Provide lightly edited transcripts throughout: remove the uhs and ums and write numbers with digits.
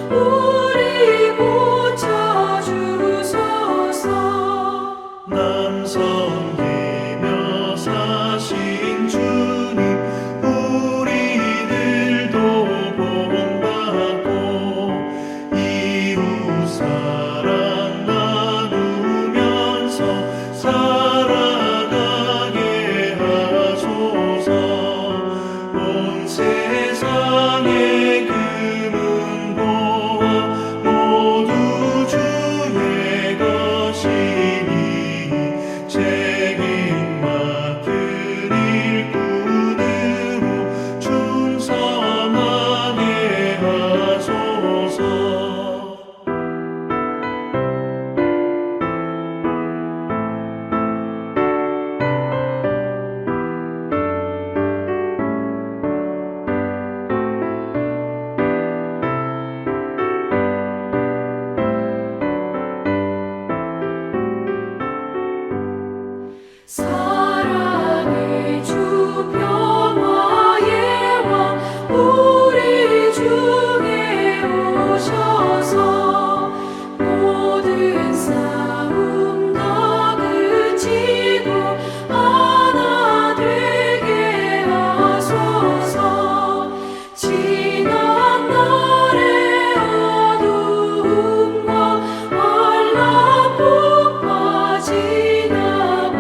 우리 고쳐주소서. 남 섬기며 사신 주님, 우리들도 본받고 이웃 사랑 나누면서 살아가게 하소서. 온 세상의 금은보화 모두 주의 것이니 책임 맡을 일꾼으로 충성하게 하소서. 사랑의 주 평화의 왕 우리 중에 오셔서 모든 싸움 다 그치고 하나 되게 하소서. 지난 날의 어두움과 환란폭파 지나고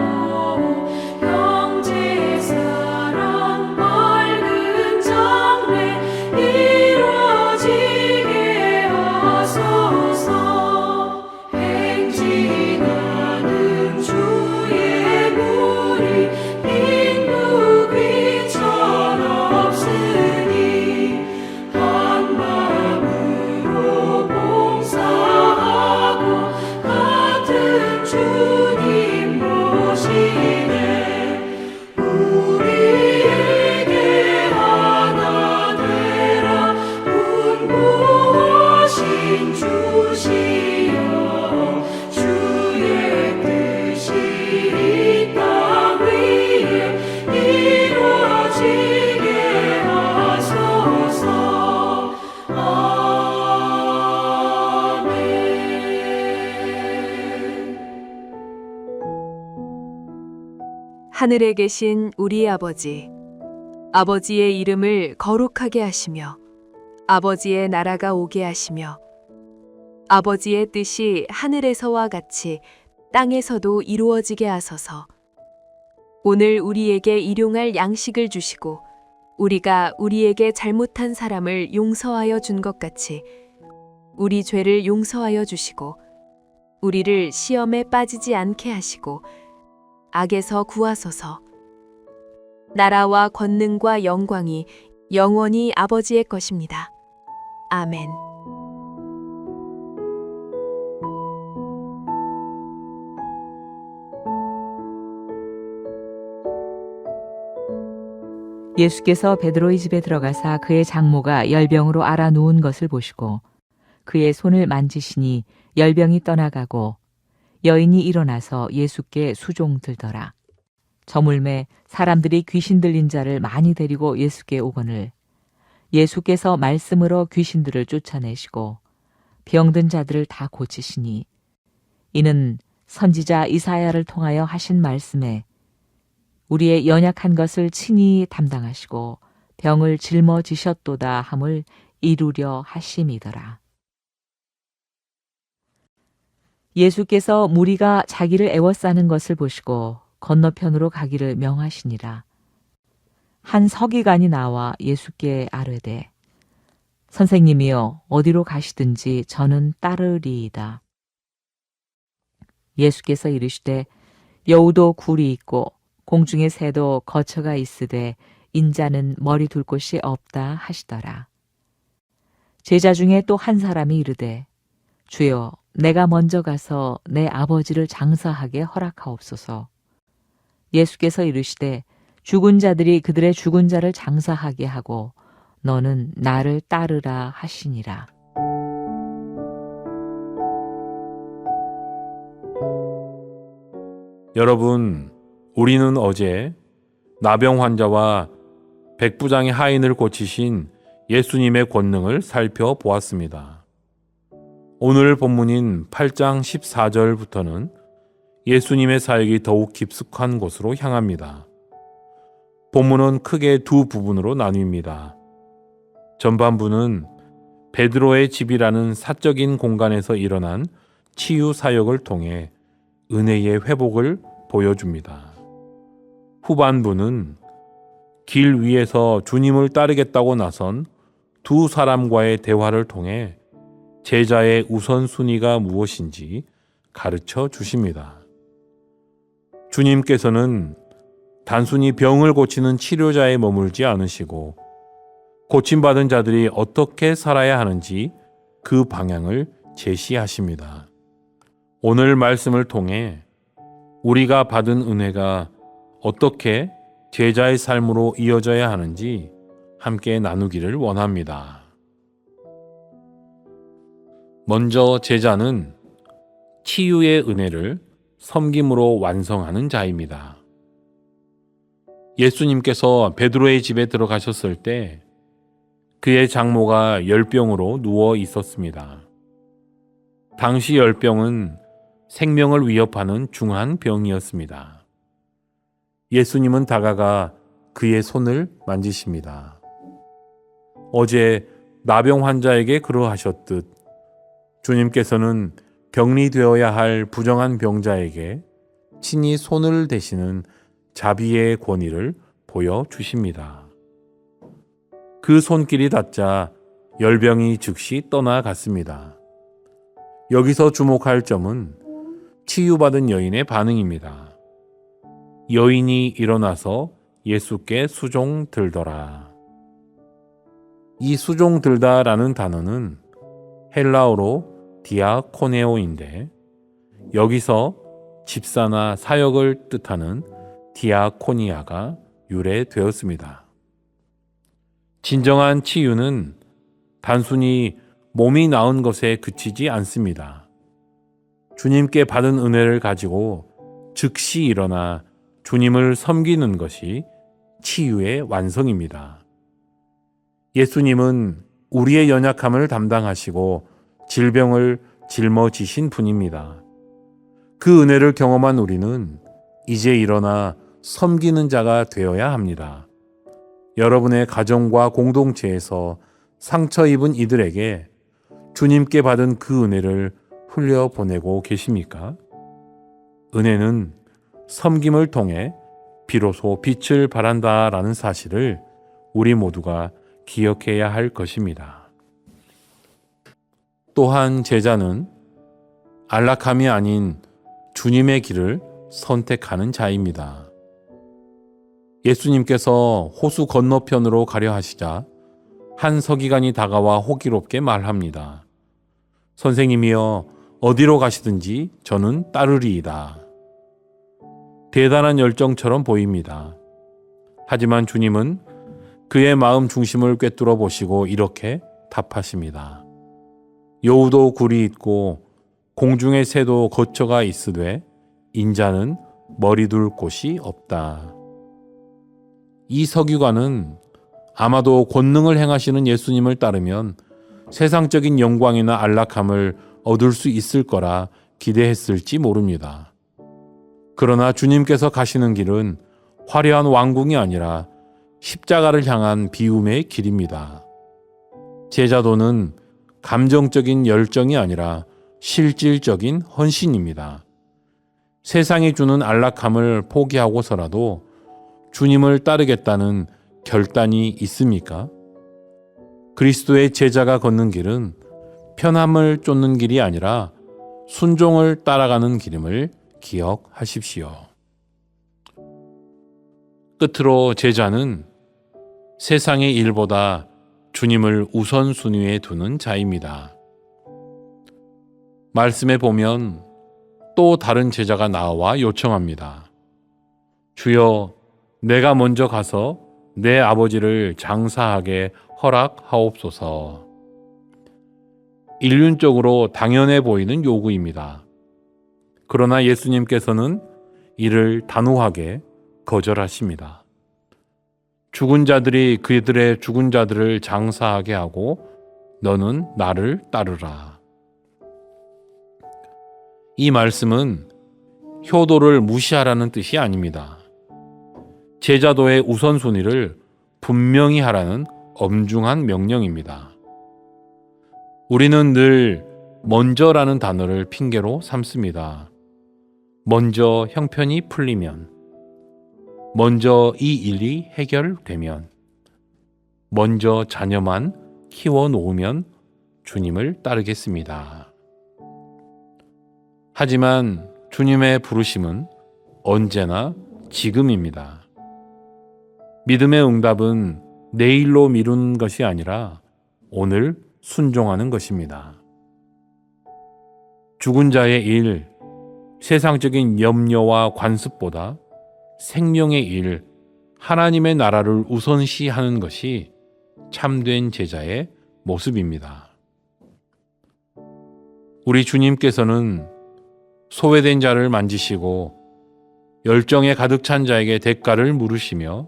형제 사랑 밝은 장래 이루어지게 하소서. 행진하는 주의 무리 빈부귀천 없으니 한 마음으로 봉사하고 같은 주님 모시네. 우리에게 하나 되라 분부하신 주시여. 주의 뜻이 이 땅 위에 이루어지게 하소서. 아멘. 하늘에 계신 우리 아버지, 아버지의 이름을 거룩하게 하시며 아버지의 나라가 오게 하시며 아버지의 뜻이 하늘에서와 같이 땅에서도 이루어지게 하소서. 오늘 우리에게 일용할 양식을 주시고 우리가 우리에게 잘못한 사람을 용서하여 준 것 같이 우리 죄를 용서하여 주시고 우리를 시험에 빠지지 않게 하시고 악에서 구하소서. 나라와 권능과 영광이 영원히 아버지의 것입니다. 아멘. 예수께서 베드로의 집에 들어가사 그의 장모가 열병으로 앓아 누운 것을 보시고 그의 손을 만지시니 열병이 떠나가고 여인이 일어나서 예수께 수종들더라. 저물매 사람들이 귀신 들린 자를 많이 데리고 예수께 오거늘 예수께서 말씀으로 귀신들을 쫓아내시고 병든 자들을 다 고치시니 이는 선지자 이사야를 통하여 하신 말씀에 우리의 연약한 것을 친히 담당하시고 병을 짊어지셨도다 함을 이루려 하심이더라. 예수께서 무리가 자기를 애워싸는 것을 보시고 건너편으로 가기를 명하시니라. 한 서기관이 나와 예수께 아뢰되 선생님이여 어디로 가시든지 저는 따르리이다. 예수께서 이르시되 여우도 굴이 있고 공중의 새도 거처가 있으되 인자는 머리 둘 곳이 없다 하시더라. 제자 중에 또 한 사람이 이르되 주여 내가 먼저 가서 내 아버지를 장사하게 허락하옵소서. 예수께서 이르시되 죽은 자들이 그들의 죽은 자를 장사하게 하고 너는 나를 따르라 하시니라. 여러분, 우리는 어제 나병 환자와 백부장의 하인을 고치신 예수님의 권능을 살펴보았습니다. 오늘 본문인 8장 14절부터는 예수님의 사역이 더욱 깊숙한 곳으로 향합니다. 본문은 크게 두 부분으로 나뉩니다. 전반부는 베드로의 집이라는 사적인 공간에서 일어난 치유 사역을 통해 은혜의 회복을 보여줍니다. 후반부는 길 위에서 주님을 따르겠다고 나선 두 사람과의 대화를 통해 제자의 우선순위가 무엇인지 가르쳐 주십니다. 주님께서는 단순히 병을 고치는 치료자에 머물지 않으시고 고침받은 자들이 어떻게 살아야 하는지 그 방향을 제시하십니다. 오늘 말씀을 통해 우리가 받은 은혜가 어떻게 제자의 삶으로 이어져야 하는지 함께 나누기를 원합니다. 먼저 제자는 치유의 은혜를 섬김으로 완성하는 자입니다. 예수님께서 베드로의 집에 들어가셨을 때 그의 장모가 열병으로 누워 있었습니다. 당시 열병은 생명을 위협하는 중한 병이었습니다. 예수님은 다가가 그의 손을 만지십니다. 어제 나병 환자에게 그러하셨듯 주님께서는 격리되어야 할 부정한 병자에게 친히 손을 대시는 자비의 권위를 보여주십니다. 그 손길이 닿자 열병이 즉시 떠나갔습니다. 여기서 주목할 점은 치유받은 여인의 반응입니다. 여인이 일어나서 예수께 수종들더라. 이 수종들다라는 단어는 헬라어로 디아코네오인데 여기서 집사나 사역을 뜻하는 디아코니아가 유래되었습니다. 진정한 치유는 단순히 몸이 나은 것에 그치지 않습니다. 주님께 받은 은혜를 가지고 즉시 일어나 주님을 섬기는 것이 치유의 완성입니다. 예수님은 우리의 연약함을 담당하시고 질병을 짊어지신 분입니다. 그 은혜를 경험한 우리는 이제 일어나 섬기는 자가 되어야 합니다. 여러분의 가정과 공동체에서 상처 입은 이들에게 주님께 받은 그 은혜를 흘려보내고 계십니까? 은혜는 섬김을 통해 비로소 빛을 발한다라는 사실을 우리 모두가 기억해야 할 것입니다. 또한 제자는 안락함이 아닌 주님의 길을 선택하는 자입니다. 예수님께서 호수 건너편으로 가려 하시자 한 서기관이 다가와 호기롭게 말합니다. 선생님이여, 어디로 가시든지 저는 따르리이다. 대단한 열정처럼 보입니다. 하지만 주님은 그의 마음 중심을 꿰뚫어 보시고 이렇게 답하십니다. 여우도 굴이 있고 공중의 새도 거처가 있으되 인자는 머리 둘 곳이 없다. 이 서기관은 아마도 권능을 행하시는 예수님을 따르면 세상적인 영광이나 안락함을 얻을 수 있을 거라 기대했을지 모릅니다. 그러나 주님께서 가시는 길은 화려한 왕궁이 아니라 십자가를 향한 비움의 길입니다. 제자도는 감정적인 열정이 아니라 실질적인 헌신입니다. 세상이 주는 안락함을 포기하고서라도 주님을 따르겠다는 결단이 있습니까? 그리스도의 제자가 걷는 길은 편함을 쫓는 길이 아니라 순종을 따라가는 길임을 기억하십시오. 끝으로 제자는 세상의 일보다 주님을 우선순위에 두는 자입니다. 말씀에 보면 또 다른 제자가 나와 요청합니다. 주여, 내가 먼저 가서 내 아버지를 장사하게 허락하옵소서. 인륜적으로 당연해 보이는 요구입니다. 그러나 예수님께서는 이를 단호하게 거절하십니다. 죽은 자들이 그들의 죽은 자들을 장사하게 하고 너는 나를 따르라. 이 말씀은 효도를 무시하라는 뜻이 아닙니다. 제자도의 우선순위를 분명히 하라는 엄중한 명령입니다. 우리는 늘 먼저라는 단어를 핑계로 삼습니다. 먼저 형편이 풀리면, 먼저 이 일이 해결되면, 먼저 자녀만 키워놓으면 주님을 따르겠습니다. 하지만 주님의 부르심은 언제나 지금입니다. 믿음의 응답은 내일로 미루는 것이 아니라 오늘 순종하는 것입니다. 죽은 자의 일, 세상적인 염려와 관습보다 생명의 일, 하나님의 나라를 우선시하는 것이 참된 제자의 모습입니다. 우리 주님께서는 소외된 자를 만지시고 열정에 가득 찬 자에게 대가를 물으시며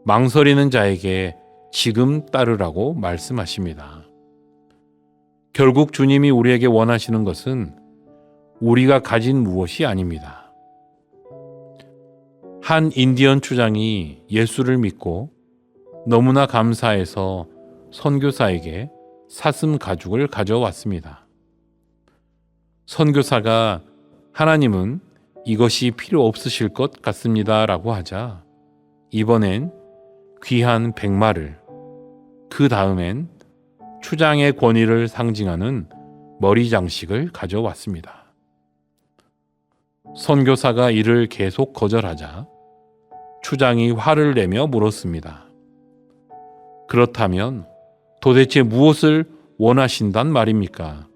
망설이는 자에게 지금 따르라고 말씀하십니다. 결국 주님이 우리에게 원하시는 것은 우리가 가진 무엇이 아닙니다. 한 인디언 추장이 예수를 믿고 너무나 감사해서 선교사에게 사슴 가죽을 가져왔습니다. 선교사가 하나님은 이것이 필요 없으실 것 같습니다 라고 하자 이번엔 귀한 백마를, 그 다음엔 추장의 권위를 상징하는 머리 장식을 가져왔습니다. 선교사가 이를 계속 거절하자 추장이 화를 내며 물었습니다. 그렇다면 도대체 무엇을 원하신단 말입니까?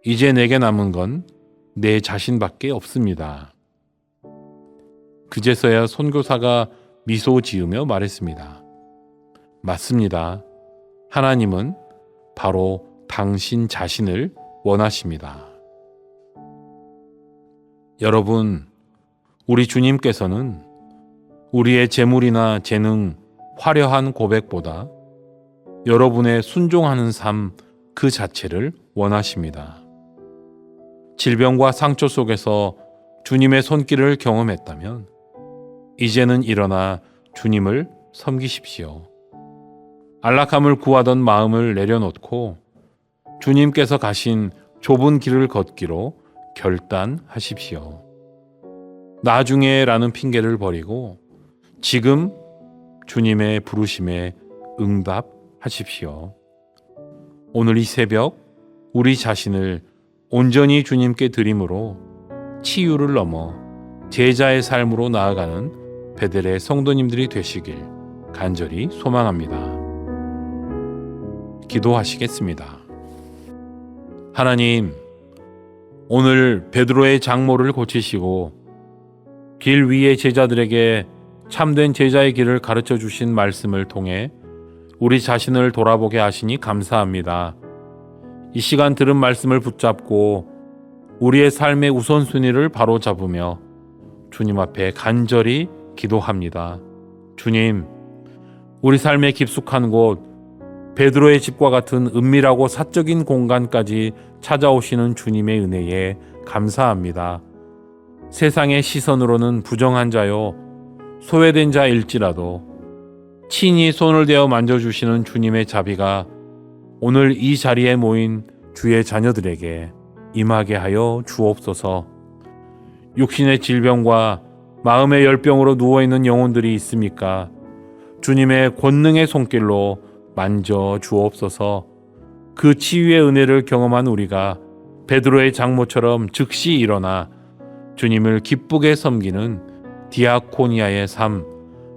이제 내게 남은 건 내 자신밖에 없습니다. 그제서야 선교사가 미소 지으며 말했습니다. 맞습니다. 하나님은 바로 당신 자신을 원하십니다. 여러분, 우리 주님께서는 우리의 재물이나 재능, 화려한 고백보다 여러분의 순종하는 삶 그 자체를 원하십니다. 질병과 상처 속에서 주님의 손길을 경험했다면 이제는 일어나 주님을 섬기십시오. 안락함을 구하던 마음을 내려놓고 주님께서 가신 좁은 길을 걷기로 결단하십시오. 나중에라는 핑계를 버리고 지금 주님의 부르심에 응답하십시오. 오늘 이 새벽 우리 자신을 온전히 주님께 드림으로 치유를 넘어 제자의 삶으로 나아가는 베델의 성도님들이 되시길 간절히 소망합니다. 기도하시겠습니다. 하나님, 오늘 베드로의 장모를 고치시고 길 위의 제자들에게 참된 제자의 길을 가르쳐 주신 말씀을 통해 우리 자신을 돌아보게 하시니 감사합니다. 이 시간 들은 말씀을 붙잡고 우리의 삶의 우선순위를 바로잡으며 주님 앞에 간절히 기도합니다. 주님, 우리 삶의 깊숙한 곳, 베드로의 집과 같은 은밀하고 사적인 공간까지 찾아오시는 주님의 은혜에 감사합니다. 세상의 시선으로는 부정한 자요, 소외된 자일지라도 친히 손을 대어 만져주시는 주님의 자비가 오늘 이 자리에 모인 주의 자녀들에게 임하게 하여 주옵소서. 육신의 질병과 마음의 열병으로 누워있는 영혼들이 있습니까? 주님의 권능의 손길로 만져 주옵소서. 그 치유의 은혜를 경험한 우리가 베드로의 장모처럼 즉시 일어나 주님을 기쁘게 섬기는 디아코니아의 삶,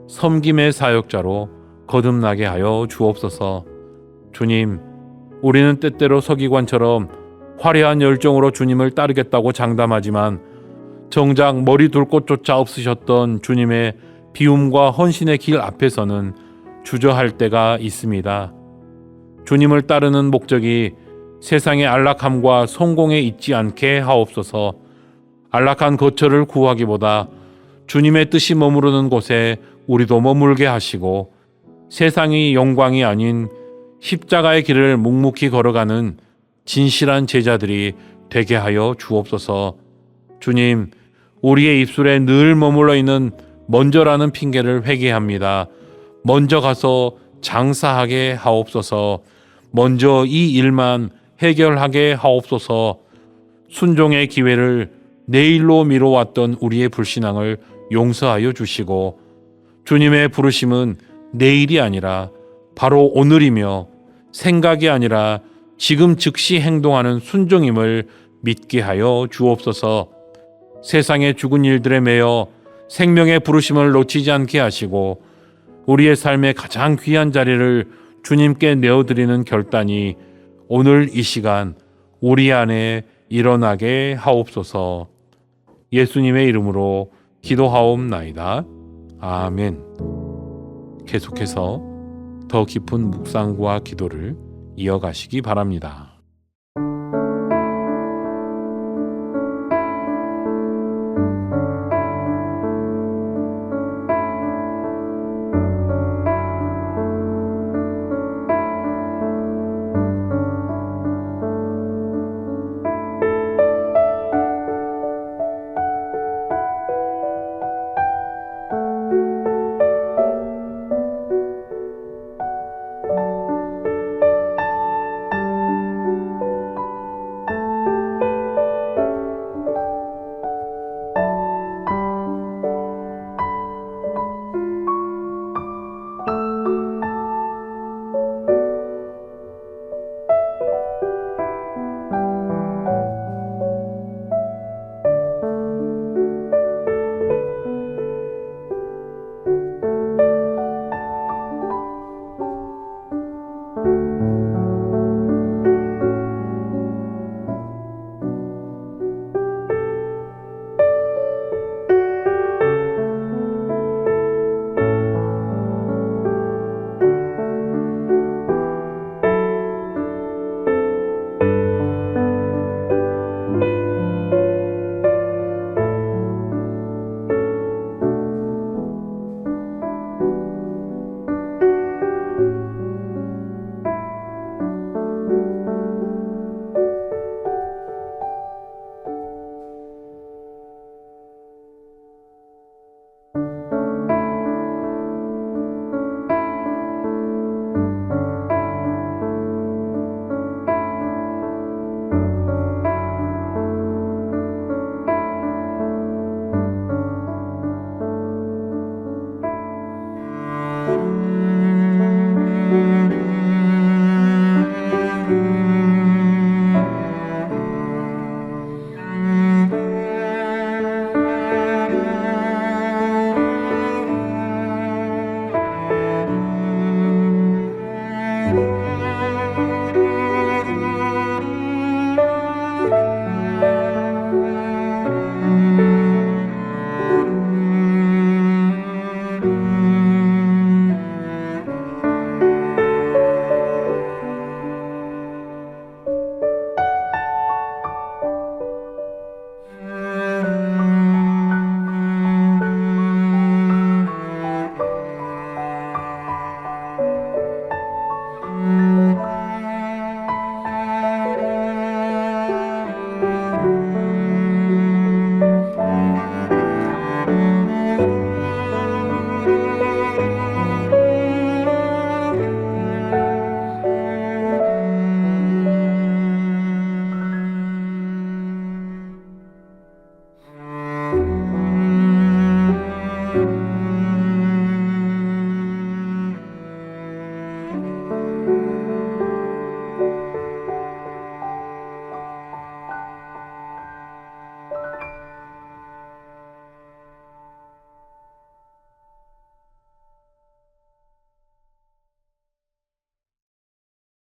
섬김의 사역자로 거듭나게 하여 주옵소서. 주님, 우리는 때때로 서기관처럼 화려한 열정으로 주님을 따르겠다고 장담하지만 정작 머리 둘 곳조차 없으셨던 주님의 비움과 헌신의 길 앞에서는 주저할 때가 있습니다. 주님을 따르는 목적이 세상의 안락함과 성공에 있지 않게 하옵소서. 안락한 거처를 구하기보다 주님의 뜻이 머무르는 곳에 우리도 머물게 하시고 세상의 영광이 아닌 십자가의 길을 묵묵히 걸어가는 진실한 제자들이 되게 하여 주옵소서. 주님, 우리의 입술에 늘 머물러 있는 먼저라는 핑계를 회개합니다. 먼저 가서 장사하게 하옵소서. 먼저 이 일만 해결하게 하옵소서. 순종의 기회를 내일로 미뤄왔던 우리의 불신앙을 용서하여 주시고 주님의 부르심은 내일이 아니라 바로 오늘이며 생각이 아니라 지금 즉시 행동하는 순종임을 믿게 하여 주옵소서. 세상의 죽은 일들에 매여 생명의 부르심을 놓치지 않게 하시고 우리의 삶의 가장 귀한 자리를 주님께 내어드리는 결단이 오늘 이 시간 우리 안에 일어나게 하옵소서. 예수님의 이름으로 기도하옵나이다. 아멘. 계속해서 더 깊은 묵상과 기도를 이어가시기 바랍니다.